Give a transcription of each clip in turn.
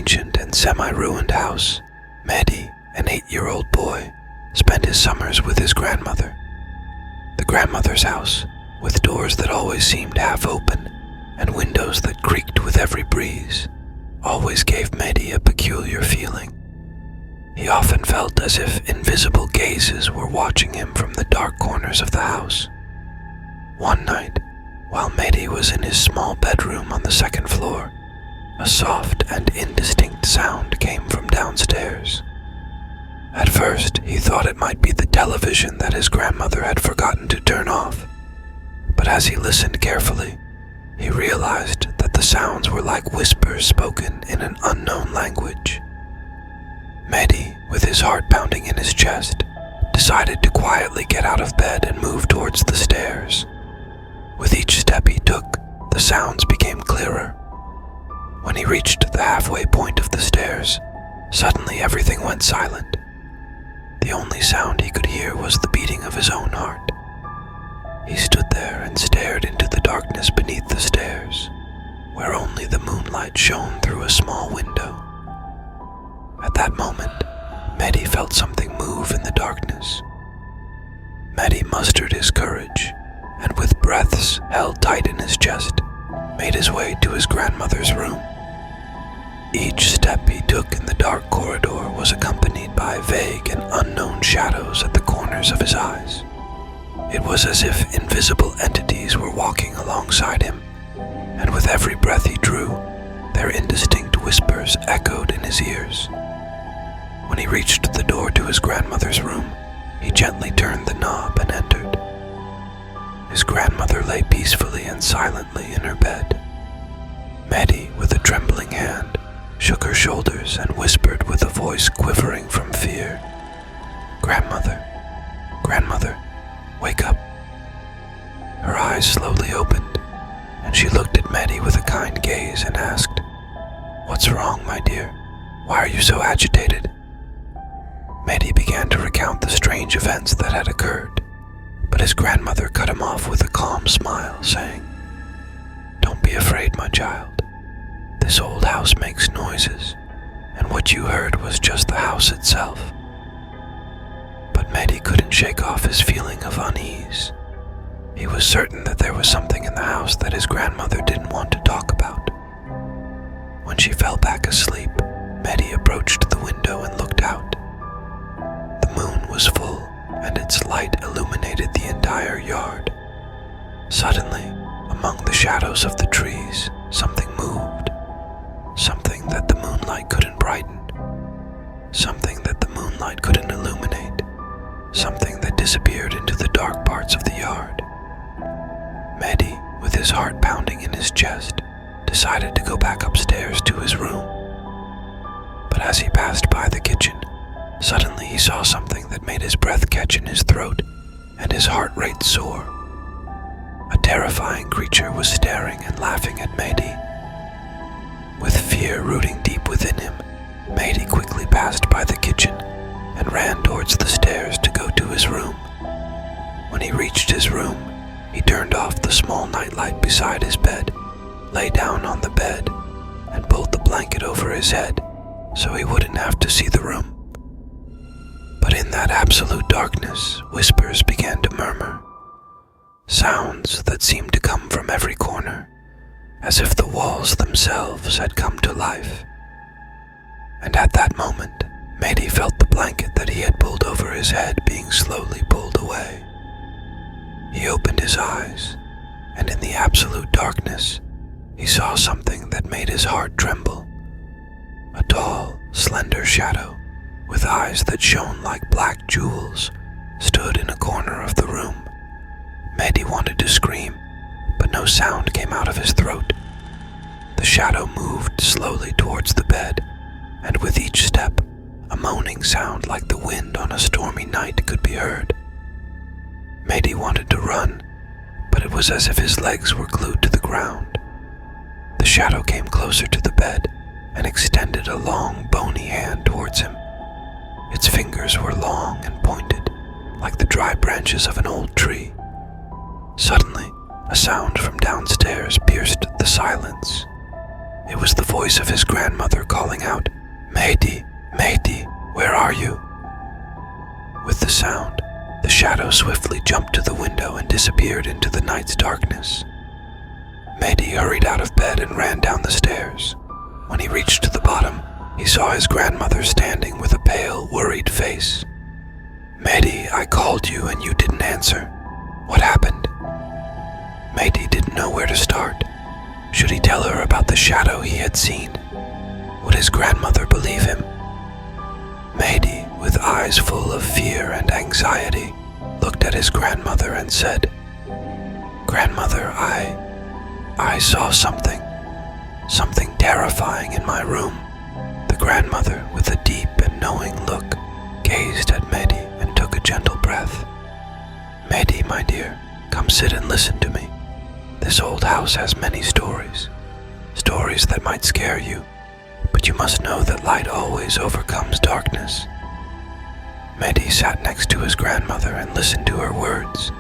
ancient and semi-ruined house, Mehdi, an 8-year-old boy, spent his summers with his grandmother. The grandmother's house, with doors that always seemed half open and windows that creaked with every breeze, always gave Mehdi a peculiar feeling. He often felt as if invisible gazes were watching him from the dark corners of the house. One night, while Mehdi was in his small bedroom on the second floor, a soft and indistinct sound came from downstairs. At first, he thought it might be the television that his grandmother had forgotten to turn off, but as he listened carefully, he realized that the sounds were like whispers spoken in an unknown language. Mehdi, with his heart pounding in his chest, decided to quietly get out of bed and move towards the stairs. With each step he took, the sounds became clearer. When he reached the halfway point of the stairs, suddenly everything went silent. The only sound he could hear was the beating of his own heart. He stood there and stared into the darkness beneath the stairs, where only the moonlight shone through a small window. At that moment, Mehdi felt something move in the darkness. Mehdi mustered his courage, and with breaths held tight in his chest, made his way to his grandmother's room. Each step he took in the dark corridor was accompanied by vague and unknown shadows at the corners of his eyes. It was as if invisible entities were walking alongside him, and with every breath he drew, their indistinct whispers echoed in his ears. When he reached the door to his grandmother's room, he gently turned the knob and entered. His grandmother lay peacefully and silently in her bed. Mehdi, with a trembling hand, shook her shoulders and whispered with a voice quivering from fear, "Grandmother, grandmother, wake up." Her eyes slowly opened, and she looked at Mehdi with a kind gaze and asked, "What's wrong, my dear? Why are you so agitated?" Mehdi began to recount the strange events that had occurred, but his grandmother cut him off with a calm smile, saying, "Don't be afraid, my child. This old house makes noises, and what you heard was just the house itself." But Mehdi couldn't shake off his feeling of unease. He was certain that there was something in the house that his grandmother didn't want to talk about. When she fell back asleep, Mehdi approached the window and looked out. The moon was full, and its light illuminated the entire yard. Suddenly, among the shadows of the trees, something moved. Something that the moonlight couldn't brighten. Something that the moonlight couldn't illuminate. Something that disappeared into the dark parts of the yard. Mehdi, with his heart pounding in his chest, decided to go back upstairs to his room. But as he passed by the kitchen, suddenly he saw something that made his breath catch in his throat and his heart rate soar. A terrifying creature was staring and laughing at Mehdi. With fear rooting deep within him, Mehdi quickly passed by the kitchen and ran towards the stairs to go to his room. When he reached his room, he turned off the small nightlight beside his bed, lay down on the bed, and pulled the blanket over his head so he wouldn't have to see the room. But in that absolute darkness, whispers began to murmur, sounds that seemed to come from every corner, as if the walls themselves had come to life. And at that moment, Mehdi felt the blanket that he had pulled over his head being slowly pulled away. He opened his eyes, and in the absolute darkness, he saw something that made his heart tremble. A tall, slender shadow, with eyes that shone like black jewels, stood in a corner of the room. Mehdi wanted to scream, but no sound came out of his throat. The shadow moved slowly towards the bed, and with each step, a moaning sound like the wind on a stormy night could be heard. Mehdi wanted to run, but it was as if his legs were glued to the ground. The shadow came closer to the bed and extended a long, bony hand towards him. Its fingers were long and pointed, like the dry branches of an old tree. Suddenly, a sound from downstairs pierced the silence. It was the voice of his grandmother calling out, "Mehdi, Mehdi, where are you?" With the sound, the shadow swiftly jumped to the window and disappeared into the night's darkness. Mehdi hurried out of bed and ran down the stairs. When he reached the bottom, he saw his grandmother standing with a pale, worried face. "Mehdi, I called you and you didn't answer. What happened?" Mehdi didn't know where to start. Should he tell her about the shadow he had seen? Would his grandmother believe him? Mehdi, with eyes full of fear and anxiety, looked at his grandmother and said, "Grandmother, I saw something terrifying in my room." The grandmother, with a deep and knowing look, gazed at Mehdi and took a gentle breath. "Mehdi, my dear, come sit and listen to me. This old house has many stories that might scare you, but you must know that light always overcomes darkness." Mehdi sat next to his grandmother and listened to her words.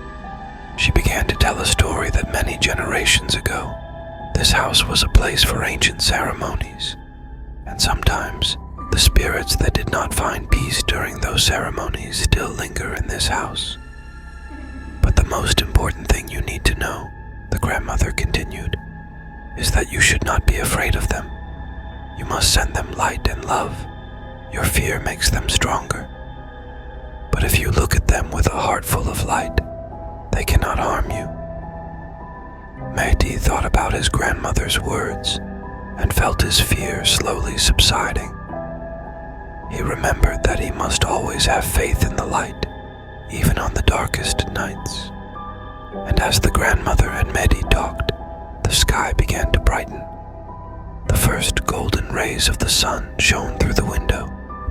She began to tell a story that many generations ago, this house was a place for ancient ceremonies, and sometimes the spirits that did not find peace during those ceremonies still linger in this house. "But the most important thing you need to know," the grandmother continued, "is that you should not be afraid of them. You must send them light and love. Your fear makes them stronger. But if you look at them with a heart full of light, they cannot harm you." Mehdi thought about his grandmother's words and felt his fear slowly subsiding. He remembered that he must always have faith in the light, even on the darkest nights. And as the grandmother and Mehdi talked, the sky began to brighten. The first golden rays of the sun shone through the window,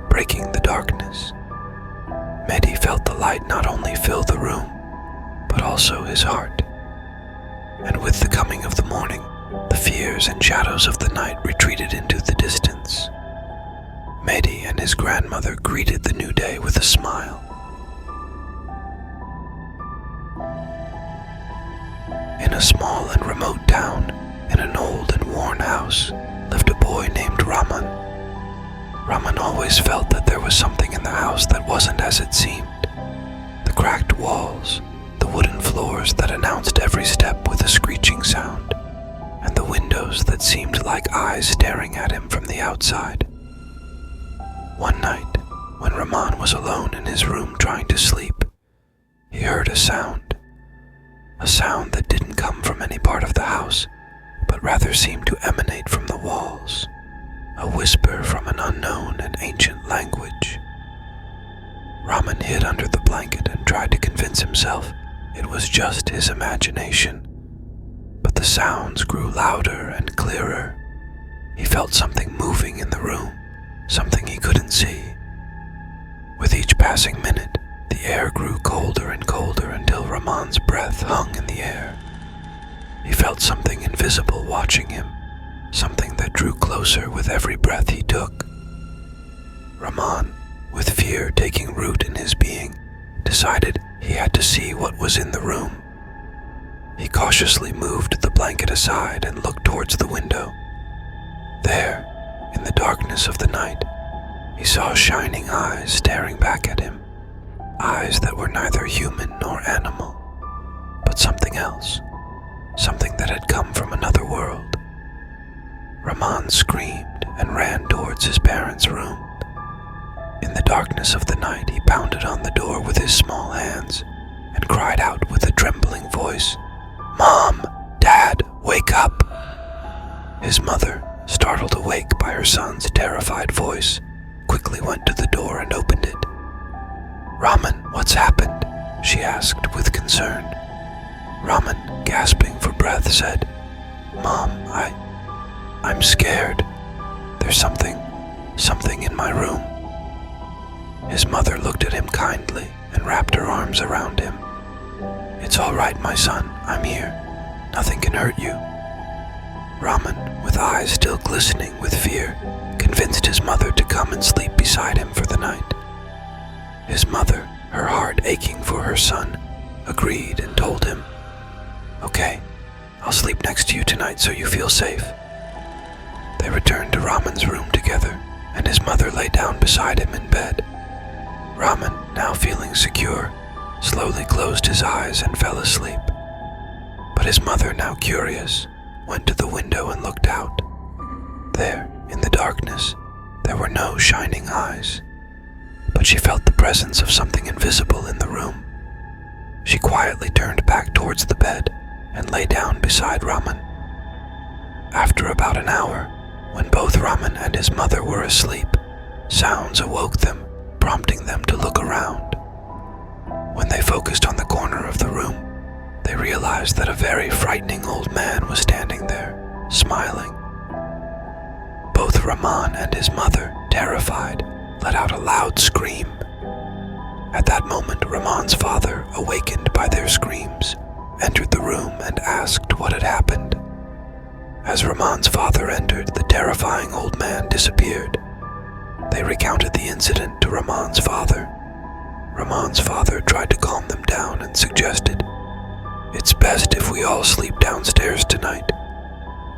breaking the darkness. Mehdi felt the light not only fill the room, but also his heart. And with the coming of the morning, the fears and shadows of the night retreated into the distance. Mehdi and his grandmother greeted the new day with a smile. In a small and remote town, in an old and worn house, lived a boy named Rahman. Rahman always felt that there was something in the house that wasn't as it seemed. The cracked walls, the wooden floors that announced every step with a screeching sound, and the windows that seemed like eyes staring at him from the outside. One night, when Rahman was alone in his room trying to sleep, he heard a sound that didn't come from any part of the house, but rather seemed to emanate from the walls, a whisper from an unknown and ancient language. Rahman hid under the blanket and tried to convince himself it was just his imagination, but the sounds grew louder and clearer. He felt something moving in the room, something he couldn't see. With each passing minute, the air grew colder and colder until Rahman's breath hung in the air. He felt something invisible watching him, something that drew closer with every breath he took. Rahman, with fear taking root in his being, decided he had to see what was in the room. He cautiously moved the blanket aside and looked towards the window. There, in the darkness of the night, he saw shining eyes staring back at him, eyes that were neither human nor animal, but something else, something that had come from another world. Rahman screamed and ran towards his parents' room. In the darkness of the night, he pounded on the door with his small hands and cried out with a trembling voice, "Mom! Dad! Wake up!" His mother, startled awake by her son's terrified voice, quickly went to the door and opened it. "Rahman, what's happened?" she asked with concern. Rahman, gasping for breath, said, "Mom, I'm scared. There's something in my room." His mother looked at him kindly and wrapped her arms around him. "It's all right, my son. I'm here. Nothing can hurt you." Rahman, with eyes still glistening with fear, convinced his mother to come and sleep beside him for the night. His mother, her heart aching for her son, agreed and told him, "Okay, I'll sleep next to you tonight so you feel safe." They returned to Raman's room together, and his mother lay down beside him in bed. Raman, now feeling secure, slowly closed his eyes and fell asleep. But his mother, now curious, went to the window and looked out. There, in the darkness, there were no shining eyes, but she felt the presence of something invisible in the room. She quietly turned back towards the bed and lay down beside Raman. After about an hour, when both Raman and his mother were asleep, sounds awoke them, prompting them to look around. When they focused on the corner of the room, they realized that a very frightening old man was standing there, smiling. Both Raman and his mother, terrified, let out a loud scream. At that moment, Raman's father, awakened by their screams, entered the room and asked what had happened. As Raman's father entered, the terrifying old man disappeared. They recounted the incident to Raman's father. Raman's father tried to calm them down and suggested, "It's best if we all sleep downstairs tonight."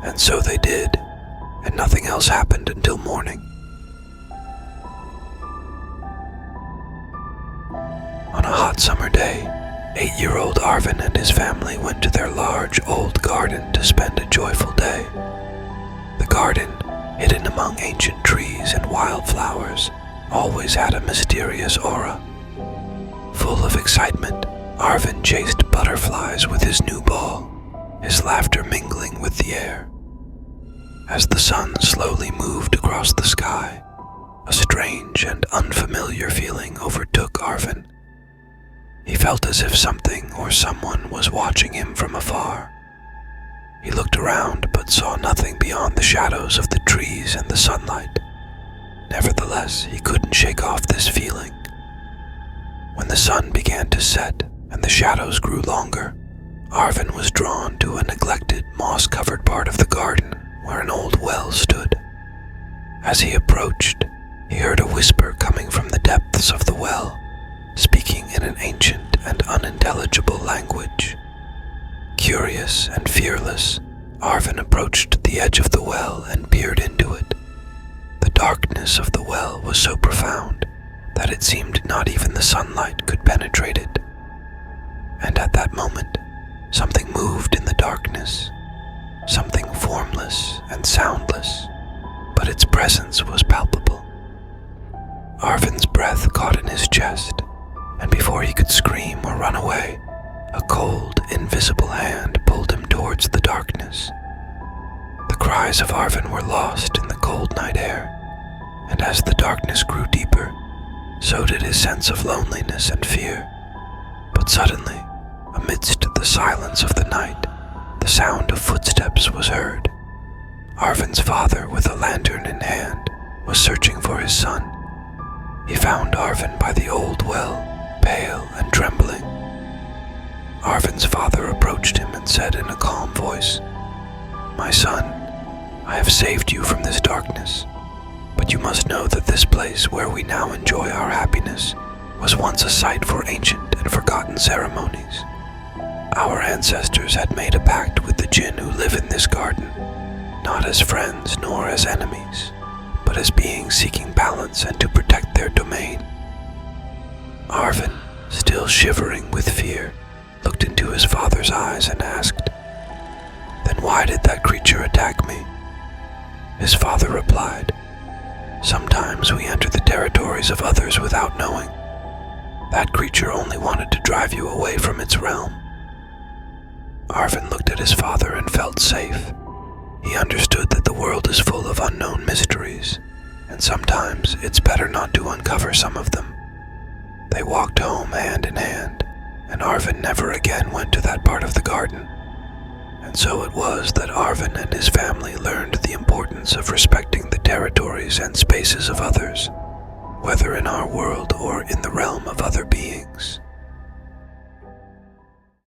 And so they did, and nothing else happened until morning. On a hot summer day, 8-year-old Arvin and his family went to their large old garden to spend a joyful day. The garden, hidden among ancient trees and wildflowers, always had a mysterious aura. Full of excitement, Arvin chased butterflies with his new ball, his laughter mingling with the air. As the sun slowly moved across the sky, a strange and unfamiliar feeling overtook Arvin. He felt as if something or someone was watching him from afar. He looked around but saw nothing beyond the shadows of the trees and the sunlight. Nevertheless, he couldn't shake off this feeling. When the sun began to set and the shadows grew longer, Arvin was drawn to a neglected, moss-covered part of the garden where an old well stood. As he approached, he heard a whisper coming from the depths of the well, speaking in an ancient and unintelligible language. Curious and fearless, Arvin approached the edge of the well and peered into it. The darkness of the well was so profound that it seemed not even the sunlight could penetrate it. And at that moment, something moved in the darkness, something formless and soundless, but its presence was palpable. Arvin's breath caught in his chest, and before he could scream or run away, a cold, invisible hand pulled him towards the darkness. The cries of Arvin were lost in the cold night air, and as the darkness grew deeper, so did his sense of loneliness and fear. But suddenly, amidst the silence of the night, the sound of footsteps was heard. Arvin's father, with a lantern in hand, was searching for his son. He found Arvin by the old well, pale and trembling. Arvin's father approached him and said in a calm voice, "My son, I have saved you from this darkness, but you must know that this place where we now enjoy our happiness was once a site for ancient and forgotten ceremonies. Our ancestors had made a pact with the jinn who live in this garden, not as friends nor as enemies, but as beings seeking balance and to protect their domain." Arvin, still shivering with fear, looked into his father's eyes and asked, "Then why did that creature attack me?" His father replied, "Sometimes we enter the territories of others without knowing. That creature only wanted to drive you away from its realm." Arvin looked at his father and felt safe. He understood that the world is full of unknown mysteries, and sometimes it's better not to uncover some of them. They walked home hand in hand, and Arvin never again went to that part of the garden. And so it was that Arvin and his family learned the importance of respecting the territories and spaces of others, whether in our world or in the realm of other beings.